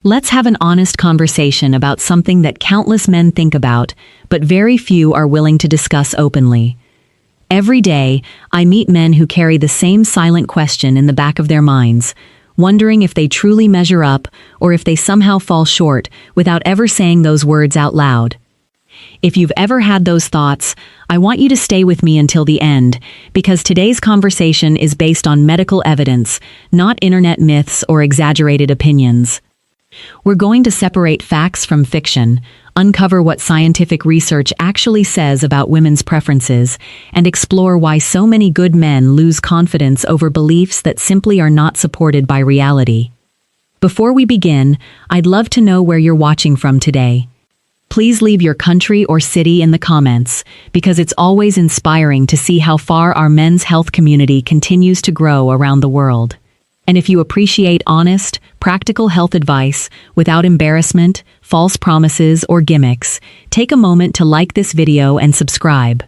Let's have an honest conversation about something that countless men think about, but very few are willing to discuss openly. Every day, I meet men who carry the same silent question in the back of their minds, wondering if they truly measure up or if they somehow fall short without ever saying those words out loud. If you've ever had those thoughts, I want you to stay with me until the end, because today's conversation is based on medical evidence, not internet myths or exaggerated opinions. We're going to separate facts from fiction, uncover what scientific research actually says about women's preferences, and explore why so many good men lose confidence over beliefs that simply are not supported by reality. Before we begin, I'd love to know where you're watching from today. Please leave your country or city in the comments, because it's always inspiring to see how far our men's health community continues to grow around the world. And if you appreciate honest, practical health advice without embarrassment, false promises, or gimmicks, take a moment to like this video and subscribe.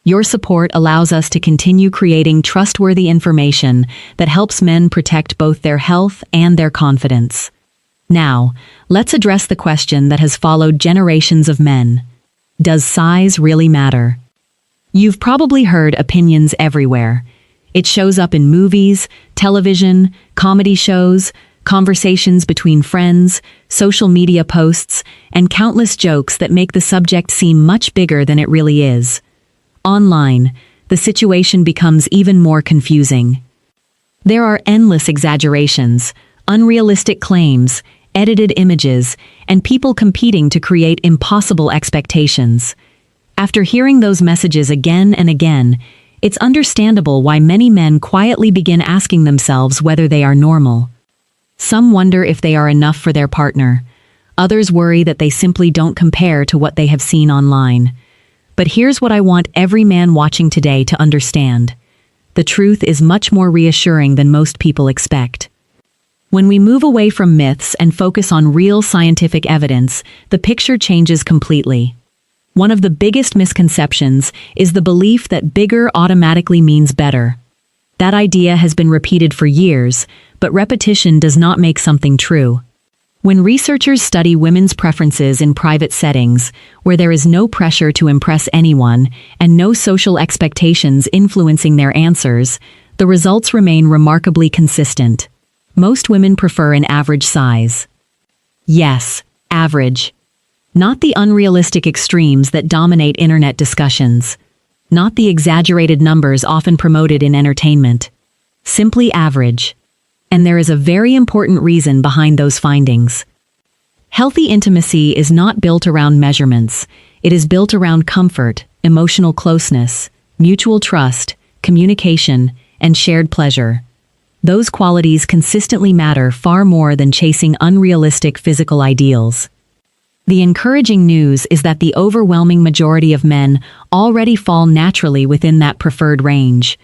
Your support allows us to continue creating trustworthy information that helps men protect both their health and their confidence. Now, let's address the question that has followed generations of men. Does size really matter? You've probably heard opinions everywhere. It shows up in movies, television, comedy shows, conversations between friends, social media posts, and countless jokes that make the subject seem much bigger than it really is. Online, the situation becomes even more confusing. There are endless exaggerations, unrealistic claims, edited images, and people competing to create impossible expectations. After hearing those messages again and again, it's understandable why many men quietly begin asking themselves whether they are normal. Some wonder if they are enough for their partner. Others worry that they simply don't compare to what they have seen online. But here's what I want every man watching today to understand. The truth is much more reassuring than most people expect. When we move away from myths and focus on real scientific evidence, the picture changes completely. One of the biggest misconceptions is the belief that bigger automatically means better. That idea has been repeated for years, but repetition does not make something true. When researchers study women's preferences in private settings, where there is no pressure to impress anyone and no social expectations influencing their answers, the results remain remarkably consistent. Most women prefer an average size. Yes, average. Not the unrealistic extremes that dominate internet discussions. Not the exaggerated numbers often promoted in entertainment. Simply average. And there is a very important reason behind those findings. Healthy intimacy is not built around measurements. It is built around comfort, emotional closeness, mutual trust, communication, and shared pleasure. Those qualities consistently matter far more than chasing unrealistic physical ideals. The encouraging news is that the overwhelming majority of men already fall naturally within that preferred range.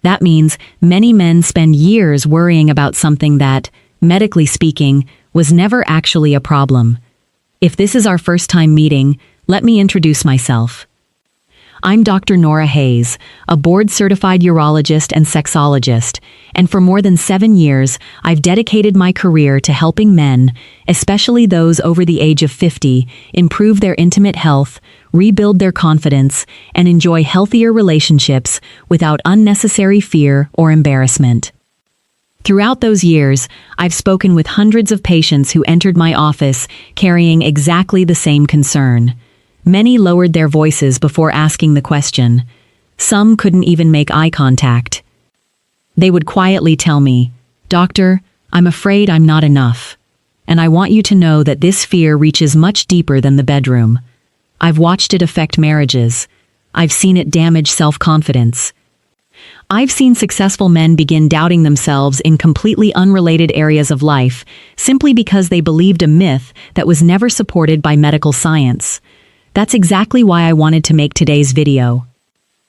That means many men spend years worrying about something that, medically speaking, was never actually a problem. If this is our first time meeting, let me introduce myself. I'm Dr. Nora Hayes, a board-certified urologist and sexologist, and for more than 7 years, I've dedicated my career to helping men, especially those over the age of 50, improve their intimate health, rebuild their confidence, and enjoy healthier relationships without unnecessary fear or embarrassment. Throughout those years, I've spoken with hundreds of patients who entered my office carrying exactly the same concern. Many lowered their voices before asking the question. Some couldn't even make eye contact. They would quietly tell me, "Doctor, I'm afraid I'm not enough. And I want you to know that this fear reaches much deeper than the bedroom. I've watched it affect marriages. I've seen it damage self-confidence. I've seen successful men begin doubting themselves in completely unrelated areas of life simply because they believed a myth that was never supported by medical science. That's exactly why I wanted to make today's video.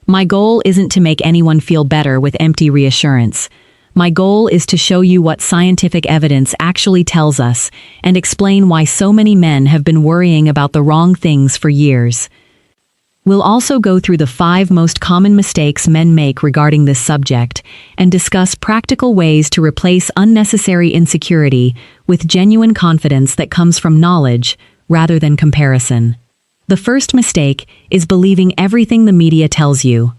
My goal isn't to make anyone feel better with empty reassurance. My goal is to show you what scientific evidence actually tells us and explain why so many men have been worrying about the wrong things for years. We'll also go through the 5 most common mistakes men make regarding this subject and discuss practical ways to replace unnecessary insecurity with genuine confidence that comes from knowledge rather than comparison. The first mistake is believing everything the media tells you.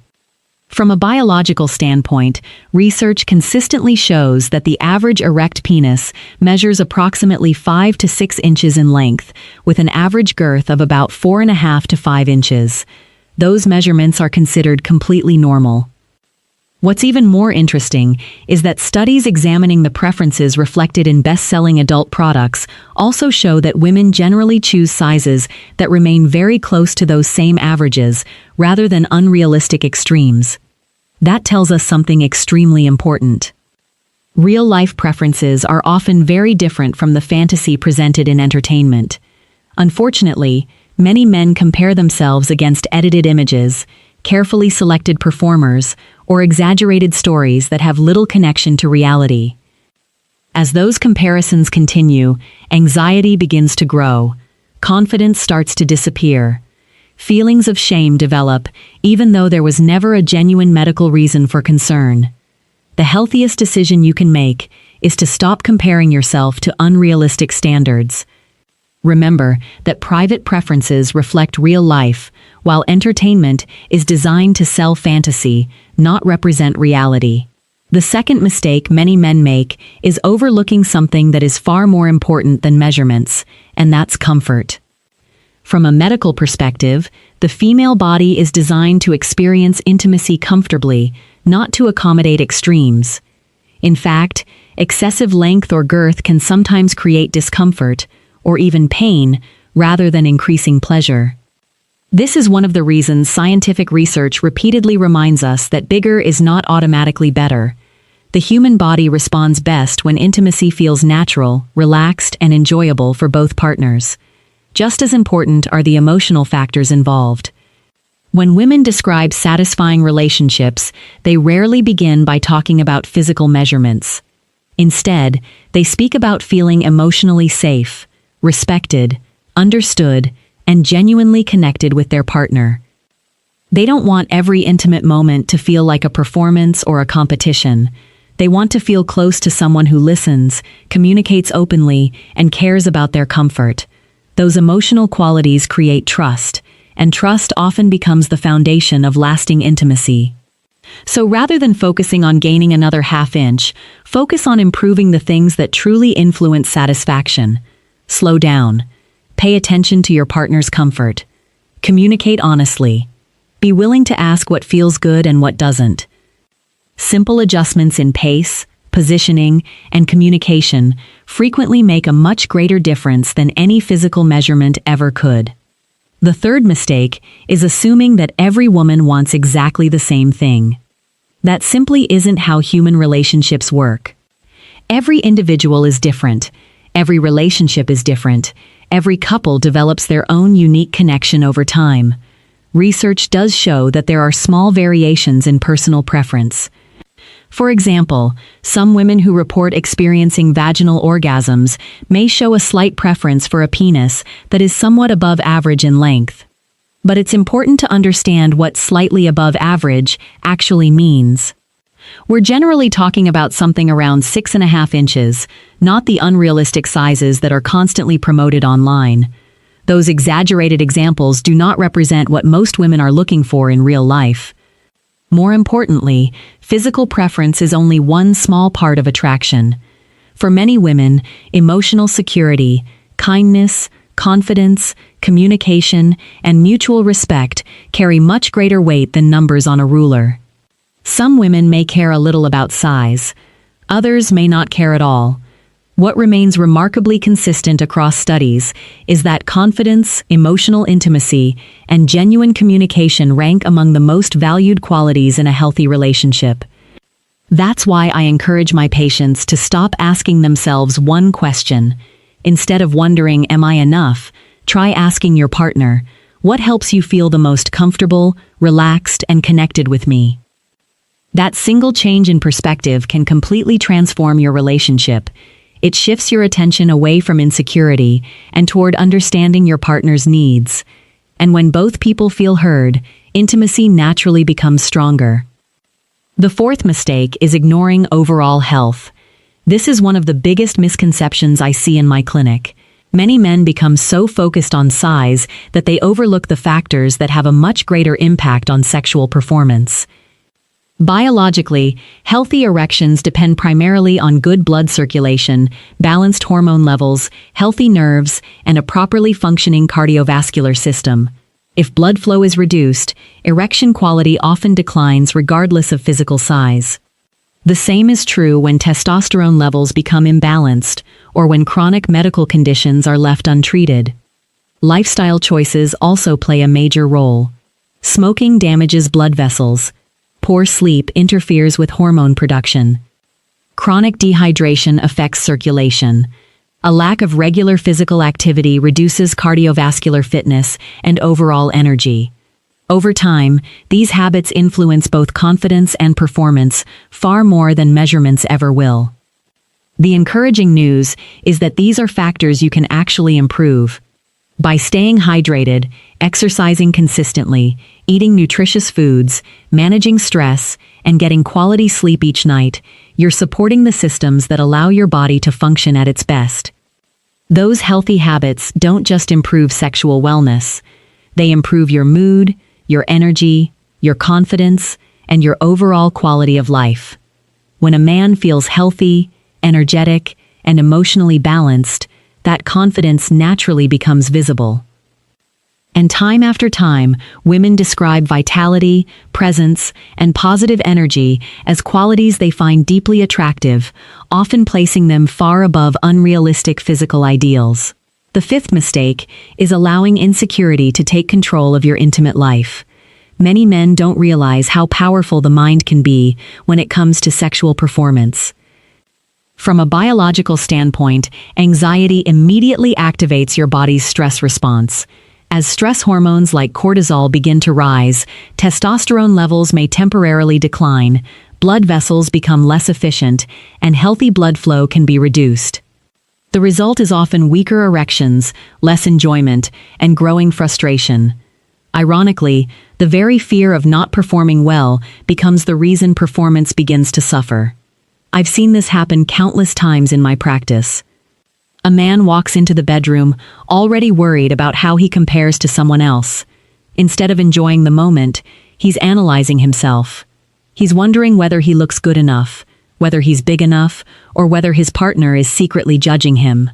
From a biological standpoint, research consistently shows that the average erect penis measures approximately 5 to 6 inches in length, with an average girth of about 4.5 to 5 inches. Those measurements are considered completely normal. What's even more interesting is that studies examining the preferences reflected in best-selling adult products also show that women generally choose sizes that remain very close to those same averages, rather than unrealistic extremes. That tells us something extremely important. Real-life preferences are often very different from the fantasy presented in entertainment. Unfortunately, many men compare themselves against edited images, carefully selected performers, or exaggerated stories that have little connection to reality. As those comparisons continue, anxiety begins to grow, confidence starts to disappear. Feelings of shame develop, even though there was never a genuine medical reason for concern. The healthiest decision you can make is to stop comparing yourself to unrealistic standards. Remember that private preferences reflect real life, while entertainment is designed to sell fantasy, not represent reality. The second mistake many men make is overlooking something that is far more important than measurements, and that's comfort. From a medical perspective, the female body is designed to experience intimacy comfortably, not to accommodate extremes. In fact, excessive length or girth can sometimes create discomfort, or even pain, rather than increasing pleasure. This is one of the reasons scientific research repeatedly reminds us that bigger is not automatically better. The human body responds best when intimacy feels natural, relaxed, and enjoyable for both partners. Just as important are the emotional factors involved. When women describe satisfying relationships, they rarely begin by talking about physical measurements. Instead, they speak about feeling emotionally safe, respected, understood, and genuinely connected with their partner. They don't want every intimate moment to feel like a performance or a competition. They want to feel close to someone who listens, communicates openly, and cares about their comfort. Those emotional qualities create trust, and trust often becomes the foundation of lasting intimacy. So rather than focusing on gaining another half inch, focus on improving the things that truly influence satisfaction. Slow down. Pay attention to your partner's comfort. Communicate honestly. Be willing to ask what feels good and what doesn't. Simple adjustments in pace, positioning, and communication frequently make a much greater difference than any physical measurement ever could. The third mistake is assuming that every woman wants exactly the same thing. That simply isn't how human relationships work. Every individual is different. Every relationship is different. Every couple develops their own unique connection over time. Research does show that there are small variations in personal preference. For example, some women who report experiencing vaginal orgasms may show a slight preference for a penis that is somewhat above average in length. But it's important to understand what slightly above average actually means. We're generally talking about something around 6.5 inches, not the unrealistic sizes that are constantly promoted online. Those exaggerated examples do not represent what most women are looking for in real life. More importantly, physical preference is only one small part of attraction. For many women, emotional security, kindness, confidence, communication, and mutual respect carry much greater weight than numbers on a ruler. Some women may care a little about size. Others may not care at all. What remains remarkably consistent across studies is that confidence, emotional intimacy, and genuine communication rank among the most valued qualities in a healthy relationship. That's why I encourage my patients to stop asking themselves one question. Instead of wondering, "Am I enough?" try asking your partner, "What helps you feel the most comfortable, relaxed, and connected with me?" That single change in perspective can completely transform your relationship. It shifts your attention away from insecurity and toward understanding your partner's needs. And when both people feel heard, intimacy naturally becomes stronger. The fourth mistake is ignoring overall health. This is one of the biggest misconceptions I see in my clinic. Many men become so focused on size that they overlook the factors that have a much greater impact on sexual performance. Biologically, healthy erections depend primarily on good blood circulation, balanced hormone levels, healthy nerves, and a properly functioning cardiovascular system. If blood flow is reduced, erection quality often declines regardless of physical size. The same is true when testosterone levels become imbalanced or when chronic medical conditions are left untreated. Lifestyle choices also play a major role. Smoking damages blood vessels. Poor sleep interferes with hormone production. Chronic dehydration affects circulation. A lack of regular physical activity reduces cardiovascular fitness and overall energy. Over time, these habits influence both confidence and performance far more than measurements ever will. The encouraging news is that these are factors you can actually improve. By staying hydrated, exercising consistently, eating nutritious foods, managing stress, and getting quality sleep each night, you're supporting the systems that allow your body to function at its best. Those healthy habits don't just improve sexual wellness. They improve your mood, your energy, your confidence, and your overall quality of life. When a man feels healthy, energetic, and emotionally balanced, that confidence naturally becomes visible. And time after time, women describe vitality, presence, and positive energy as qualities they find deeply attractive, often placing them far above unrealistic physical ideals. The fifth mistake is allowing insecurity to take control of your intimate life. Many men don't realize how powerful the mind can be when it comes to sexual performance. From a biological standpoint, anxiety immediately activates your body's stress response. As stress hormones like cortisol begin to rise, testosterone levels may temporarily decline, blood vessels become less efficient, and healthy blood flow can be reduced. The result is often weaker erections, less enjoyment, and growing frustration. Ironically, the very fear of not performing well becomes the reason performance begins to suffer. I've seen this happen countless times in my practice. A man walks into the bedroom, already worried about how he compares to someone else. Instead of enjoying the moment, he's analyzing himself. He's wondering whether he looks good enough, whether he's big enough, or whether his partner is secretly judging him.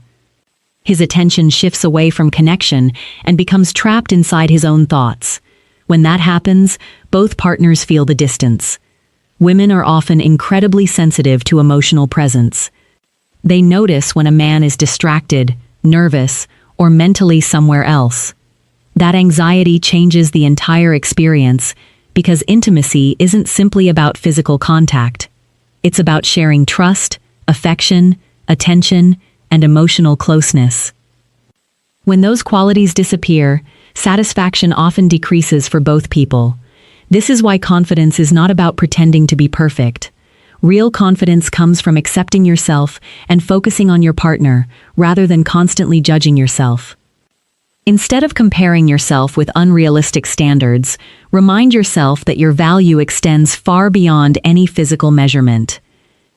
His attention shifts away from connection and becomes trapped inside his own thoughts. When that happens, both partners feel the distance. Women are often incredibly sensitive to emotional presence. They notice when a man is distracted, nervous, or mentally somewhere else. That anxiety changes the entire experience because intimacy isn't simply about physical contact. It's about sharing trust, affection, attention, and emotional closeness. When those qualities disappear, satisfaction often decreases for both people. This is why confidence is not about pretending to be perfect. Real confidence comes from accepting yourself and focusing on your partner, rather than constantly judging yourself. Instead of comparing yourself with unrealistic standards, remind yourself that your value extends far beyond any physical measurement.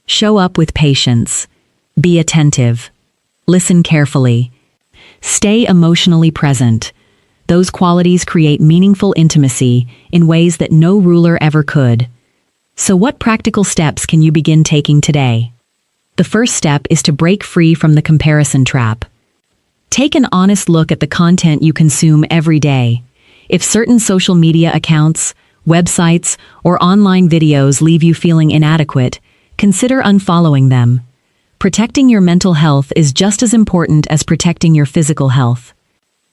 Show up with patience. Be attentive. Listen carefully. Stay emotionally present. Those qualities create meaningful intimacy in ways that no ruler ever could. So what practical steps can you begin taking today? The first step is to break free from the comparison trap. Take an honest look at the content you consume every day. If certain social media accounts, websites, or online videos leave you feeling inadequate, consider unfollowing them. Protecting your mental health is just as important as protecting your physical health.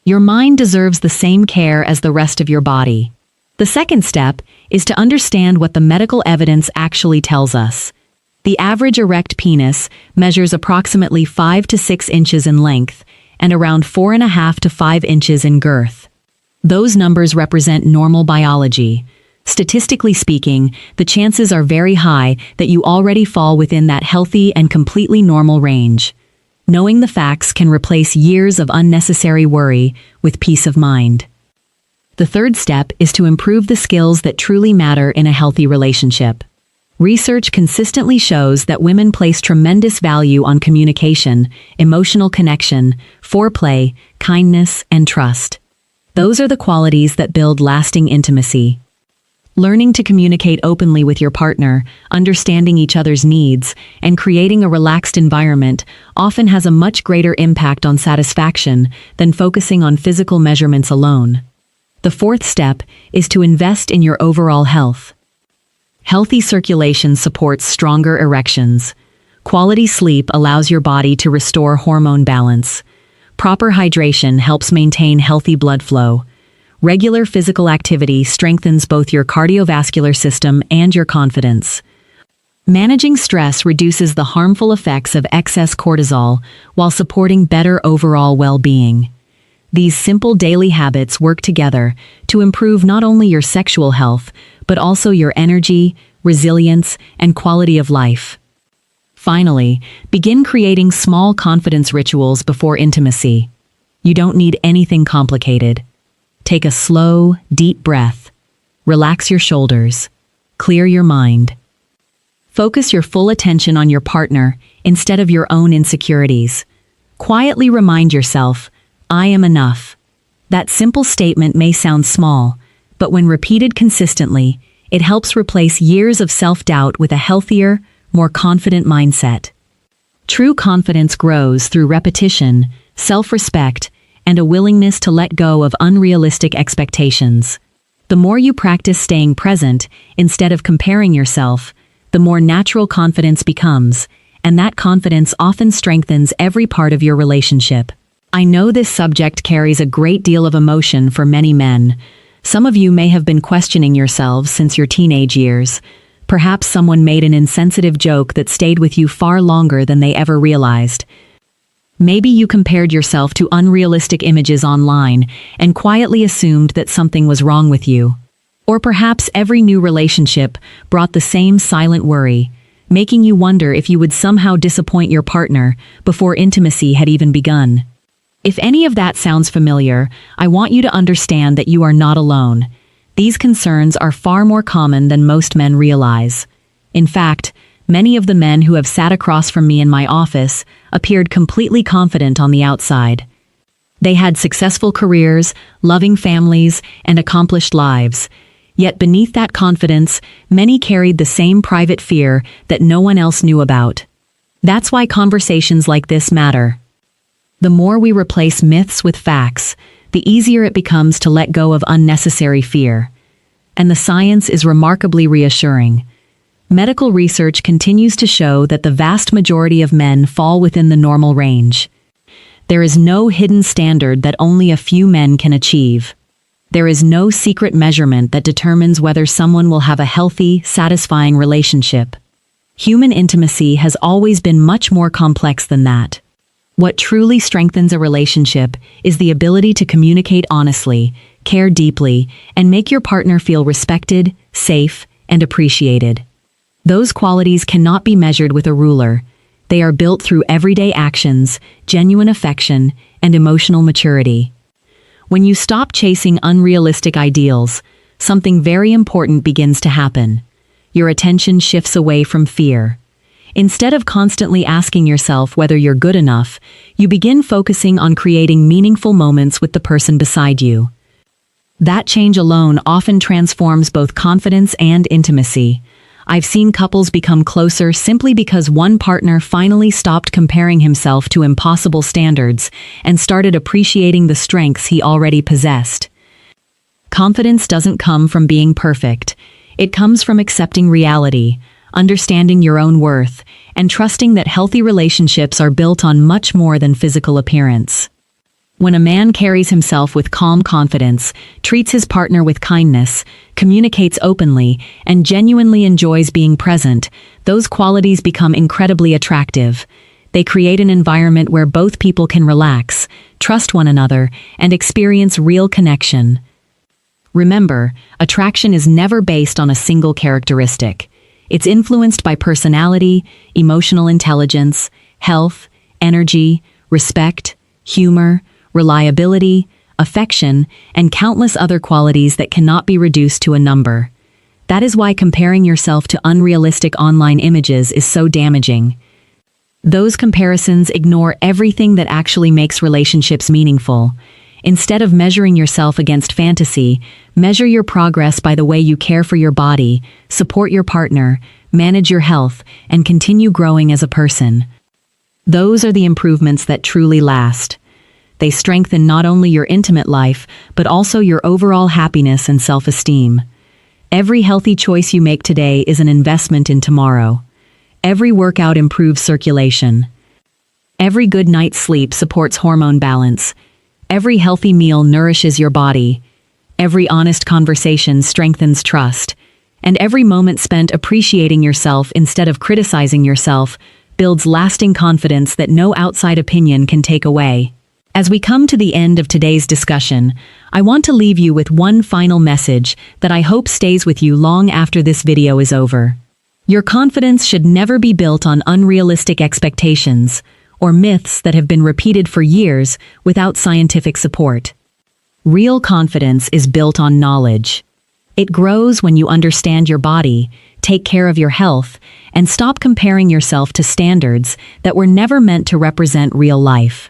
Your mind deserves the same care as the rest of your body. The second step is to understand what the medical evidence actually tells us. The average erect penis measures approximately 5 to 6 inches in length and around 4.5 to 5 inches in girth. Those numbers represent normal biology. Statistically speaking, the chances are very high that you already fall within that healthy and completely normal range. Knowing the facts can replace years of unnecessary worry with peace of mind. The third step is to improve the skills that truly matter in a healthy relationship. Research consistently shows that women place tremendous value on communication, emotional connection, foreplay, kindness, and trust. Those are the qualities that build lasting intimacy. Learning to communicate openly with your partner, understanding each other's needs, and creating a relaxed environment often has a much greater impact on satisfaction than focusing on physical measurements alone. The fourth step is to invest in your overall health. Healthy circulation supports stronger erections. Quality sleep allows your body to restore hormone balance. Proper hydration helps maintain healthy blood flow. Regular physical activity strengthens both your cardiovascular system and your confidence. Managing stress reduces the harmful effects of excess cortisol while supporting better overall well-being. These simple daily habits work together to improve not only your sexual health, but also your energy, resilience, and quality of life. Finally, begin creating small confidence rituals before intimacy. You don't need anything complicated. Take a slow, deep breath. Relax your shoulders. Clear your mind. Focus your full attention on your partner instead of your own insecurities. Quietly remind yourself, "I am enough." That simple statement may sound small, but when repeated consistently, it helps replace years of self-doubt with a healthier, more confident mindset. True confidence grows through repetition, self-respect, and a willingness to let go of unrealistic expectations. The more you practice staying present instead of comparing yourself, the more natural confidence becomes, and that confidence often strengthens every part of your relationship. I know this subject carries a great deal of emotion for many men. Some of you may have been questioning yourselves since your teenage years. Perhaps someone made an insensitive joke that stayed with you far longer than they ever realized. Maybe you compared yourself to unrealistic images online and quietly assumed that something was wrong with you. Or perhaps every new relationship brought the same silent worry, making you wonder if you would somehow disappoint your partner before intimacy had even begun. If any of that sounds familiar, I want you to understand that you are not alone. These concerns are far more common than most men realize. In fact, many of the men who have sat across from me in my office appeared completely confident on the outside. They had successful careers, loving families, and accomplished lives. Yet beneath that confidence, many carried the same private fear that no one else knew about. That's why conversations like this matter. The more we replace myths with facts, the easier it becomes to let go of unnecessary fear. And the science is remarkably reassuring. Medical research continues to show that the vast majority of men fall within the normal range. There is no hidden standard that only a few men can achieve. There is no secret measurement that determines whether someone will have a healthy, satisfying relationship. Human intimacy has always been much more complex than that. What truly strengthens a relationship is the ability to communicate honestly, care deeply, and make your partner feel respected, safe, and appreciated. Those qualities cannot be measured with a ruler. They are built through everyday actions, genuine affection, and emotional maturity. When you stop chasing unrealistic ideals, something very important begins to happen. Your attention shifts away from fear. Instead of constantly asking yourself whether you're good enough, you begin focusing on creating meaningful moments with the person beside you. That change alone often transforms both confidence and intimacy. I've seen couples become closer simply because one partner finally stopped comparing himself to impossible standards and started appreciating the strengths he already possessed. Confidence doesn't come from being perfect. It comes from accepting reality, understanding your own worth, and trusting that healthy relationships are built on much more than physical appearance. When a man carries himself with calm confidence, treats his partner with kindness, communicates openly, and genuinely enjoys being present, those qualities become incredibly attractive. They create an environment where both people can relax, trust one another, and experience real connection. Remember, attraction is never based on a single characteristic. It's influenced by personality, emotional intelligence, health, energy, respect, humor, reliability, affection, and countless other qualities that cannot be reduced to a number. That is why comparing yourself to unrealistic online images is so damaging. Those comparisons ignore everything that actually makes relationships meaningful. Instead of measuring yourself against fantasy, measure your progress by the way you care for your body, support your partner, manage your health, and continue growing as a person. Those are the improvements that truly last. They strengthen not only your intimate life, but also your overall happiness and self-esteem. Every healthy choice you make today is an investment in tomorrow. Every workout improves circulation. Every good night's sleep supports hormone balance. Every healthy meal nourishes your body. Every honest conversation strengthens trust. And every moment spent appreciating yourself instead of criticizing yourself builds lasting confidence that no outside opinion can take away. As we come to the end of today's discussion, I want to leave you with one final message that I hope stays with you long after this video is over. Your confidence should never be built on unrealistic expectations or myths that have been repeated for years without scientific support. Real confidence is built on knowledge. It grows when you understand your body, take care of your health, and stop comparing yourself to standards that were never meant to represent real life.